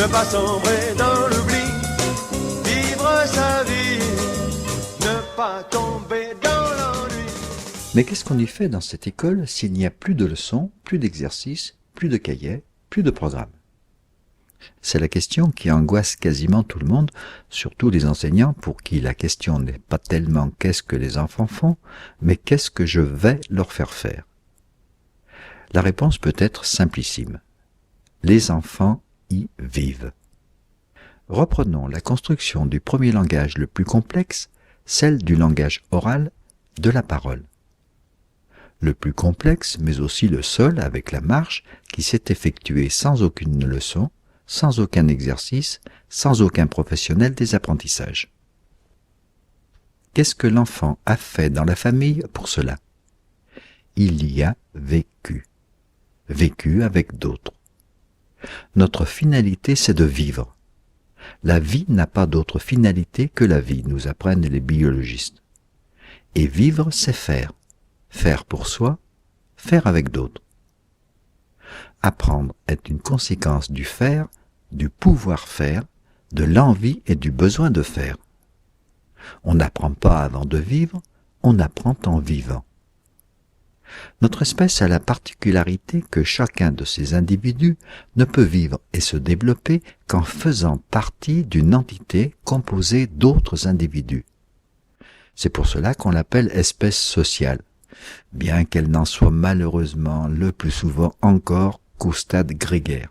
ne pas sombrer dans l'oubli, vivre sa vie, ne pas tomber dans l'ennui. Mais qu'est-ce qu'on y fait dans cette école s'il n'y a plus de leçons, plus d'exercices, plus de cahiers, plus de programmes? C'est la question qui angoisse quasiment tout le monde, surtout les enseignants pour qui la question n'est pas tellement qu'est-ce que les enfants font, mais qu'est-ce que je vais leur faire faire. La réponse peut être simplissime. Les enfants y vivent. Reprenons la construction du premier langage le plus complexe, celle du langage oral, de la parole. Le plus complexe, mais aussi le seul avec la marche qui s'est effectué sans aucune leçon, sans aucun exercice, sans aucun professionnel des apprentissages. Qu'est-ce que l'enfant a fait dans la famille pour cela? Il y a vécu. Vécu avec d'autres. Notre finalité, c'est de vivre. La vie n'a pas d'autre finalité que la vie, nous apprennent les biologistes. Et vivre, c'est faire. Faire pour soi, faire avec d'autres. Apprendre est une conséquence du faire, du pouvoir faire, de l'envie et du besoin de faire. On n'apprend pas avant de vivre, on apprend en vivant. Notre espèce a la particularité que chacun de ces individus ne peut vivre et se développer qu'en faisant partie d'une entité composée d'autres individus. C'est pour cela qu'on l'appelle espèce sociale, bien qu'elle n'en soit malheureusement le plus souvent encore qu'au stade grégaire.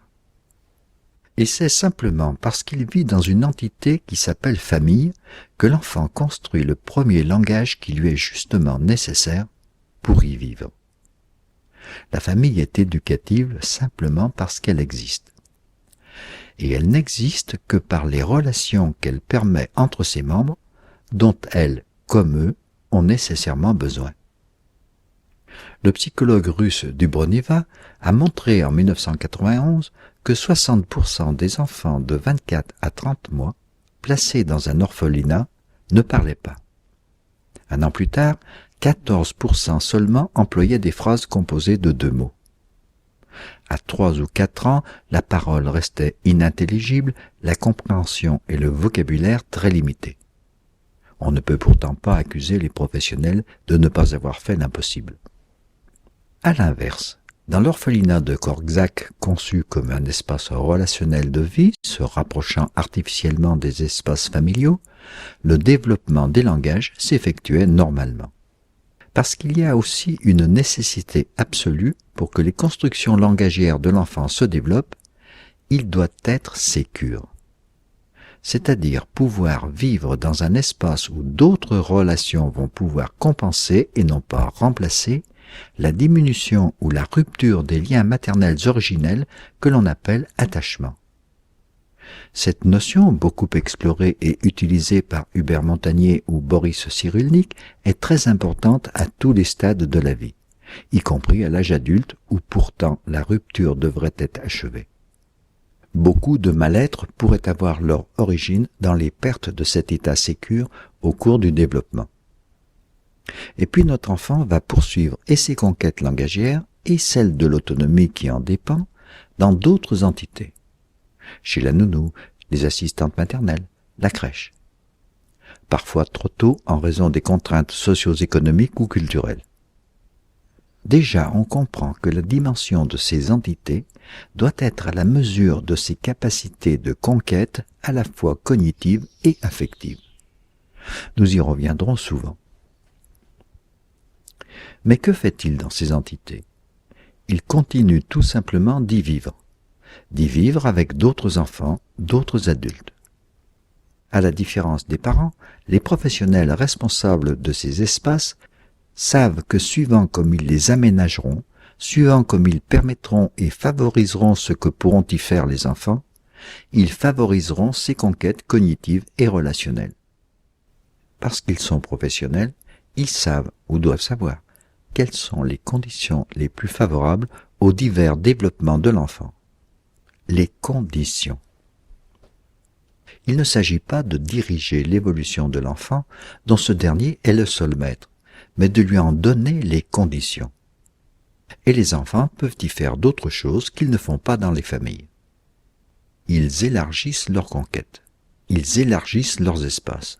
Et c'est simplement parce qu'il vit dans une entité qui s'appelle famille que l'enfant construit le premier langage qui lui est justement nécessaire pour y vivre. La famille est éducative simplement parce qu'elle existe. Et elle n'existe que par les relations qu'elle permet entre ses membres, dont elle, comme eux, ont nécessairement besoin. Le psychologue russe Dubroneva a montré en 1991 que 60% des enfants de 24 à 30 mois, placés dans un orphelinat, ne parlaient pas. Un an plus tard, 14% seulement employaient des phrases composées de 2 mots. À 3 ou 4 ans, la parole restait inintelligible, la compréhension et le vocabulaire très limités. On ne peut pourtant pas accuser les professionnels de ne pas avoir fait l'impossible. À l'inverse, dans l'orphelinat de Korczak, conçu comme un espace relationnel de vie, se rapprochant artificiellement des espaces familiaux, le développement des langages s'effectuait normalement. Parce qu'il y a aussi une nécessité absolue pour que les constructions langagières de l'enfant se développent, il doit être sécure. C'est-à-dire pouvoir vivre dans un espace où d'autres relations vont pouvoir compenser et non pas remplacer la diminution ou la rupture des liens maternels originels que l'on appelle attachement. Cette notion, beaucoup explorée et utilisée par Hubert Montagnier ou Boris Cyrulnik, est très importante à tous les stades de la vie, y compris à l'âge adulte où pourtant la rupture devrait être achevée. Beaucoup de mal-être pourraient avoir leur origine dans les pertes de cet état sécure au cours du développement. Et puis notre enfant va poursuivre et ses conquêtes langagières et celles de l'autonomie qui en dépend dans d'autres entités. Chez la nounou, les assistantes maternelles, la crèche. Parfois trop tôt en raison des contraintes socio-économiques ou culturelles. Déjà, on comprend que la dimension de ces entités doit être à la mesure de ses capacités de conquête à la fois cognitives et affectives. Nous y reviendrons souvent. Mais que fait-il dans ces entités? Il continue tout simplement d'y vivre avec d'autres enfants, d'autres adultes. À la différence des parents, les professionnels responsables de ces espaces savent que suivant comme ils les aménageront, suivant comme ils permettront et favoriseront ce que pourront y faire les enfants, ils favoriseront ces conquêtes cognitives et relationnelles. Parce qu'ils sont professionnels, ils savent ou doivent savoir quelles sont les conditions les plus favorables aux divers développements de l'enfant. Les conditions. Il ne s'agit pas de diriger l'évolution de l'enfant dont ce dernier est le seul maître, mais de lui en donner les conditions. Et les enfants peuvent y faire d'autres choses qu'ils ne font pas dans les familles. ils élargissent leurs conquêtes, ils élargissent leurs espaces.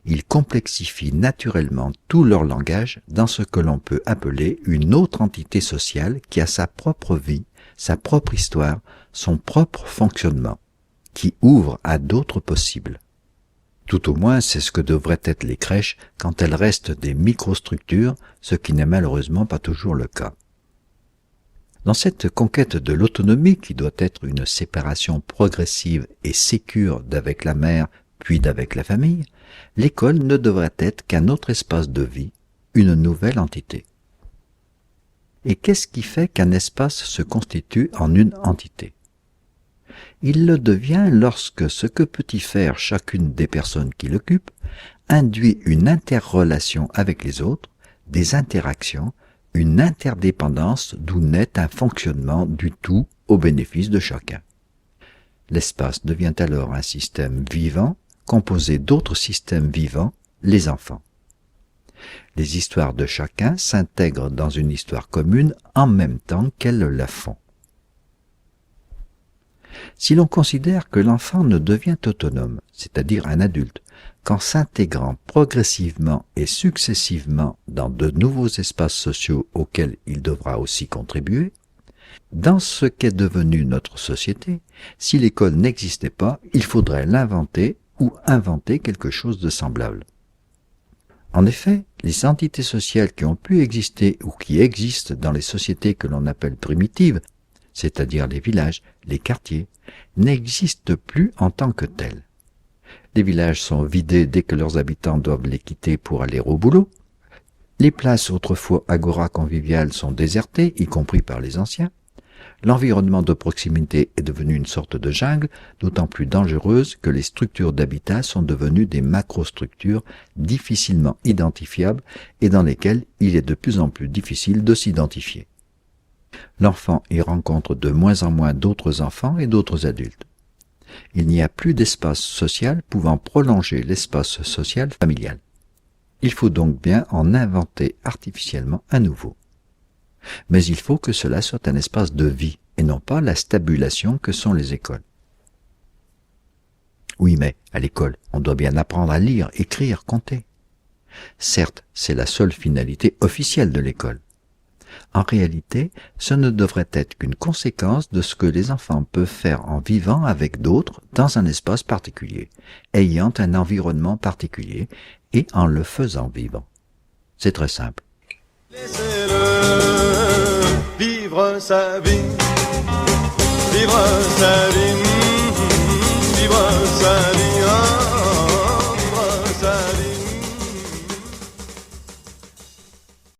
Ils complexifient naturellement tout leur langage dans ce que l'on peut appeler une autre entité sociale qui a sa propre vie, sa propre histoire, son propre fonctionnement, qui ouvre à d'autres possibles. Tout au moins, c'est ce que devraient être les crèches quand elles restent des microstructures, ce qui n'est malheureusement pas toujours le cas. Dans cette conquête de l'autonomie qui doit être une séparation progressive et sécure d'avec la mère puis d'avec la famille, l'école ne devrait être qu'un autre espace de vie, une nouvelle entité. Et qu'est-ce qui fait qu'un espace se constitue en une entité ? Il le devient lorsque ce que peut y faire chacune des personnes qui l'occupent induit une interrelation avec les autres, des interactions, une interdépendance d'où naît un fonctionnement du tout au bénéfice de chacun. L'espace devient alors un système vivant, composé d'autres systèmes vivants, les enfants. Les histoires de chacun s'intègrent dans une histoire commune en même temps qu'elles la font. Si l'on considère que l'enfant ne devient autonome, c'est-à-dire un adulte, qu'en s'intégrant progressivement et successivement dans de nouveaux espaces sociaux auxquels il devra aussi contribuer, dans ce qu'est devenue notre société, si l'école n'existait pas, il faudrait l'inventer ou inventer quelque chose de semblable. En effet, les entités sociales qui ont pu exister ou qui existent dans les sociétés que l'on appelle primitives, c'est-à-dire les villages, les quartiers, n'existent plus en tant que tels. Les villages sont vidés dès que leurs habitants doivent les quitter pour aller au boulot. Les places autrefois agora conviviales sont désertées, y compris par les anciens. L'environnement de proximité est devenu une sorte de jungle, d'autant plus dangereuse que les structures d'habitat sont devenues des macrostructures difficilement identifiables et dans lesquelles il est de plus en plus difficile de s'identifier. L'enfant y rencontre de moins en moins d'autres enfants et d'autres adultes. Il n'y a plus d'espace social pouvant prolonger l'espace social familial. Il faut donc bien en inventer artificiellement un nouveau. Mais il faut que cela soit un espace de vie, et non pas la stabulation que sont les écoles. Oui, mais à l'école, on doit bien apprendre à lire, écrire, compter. Certes, c'est la seule finalité officielle de l'école. En réalité, ce ne devrait être qu'une conséquence de ce que les enfants peuvent faire en vivant avec d'autres dans un espace particulier, ayant un environnement particulier et en le faisant vivre. C'est très simple. Laissez-le vivre sa vie, vivre sa vie.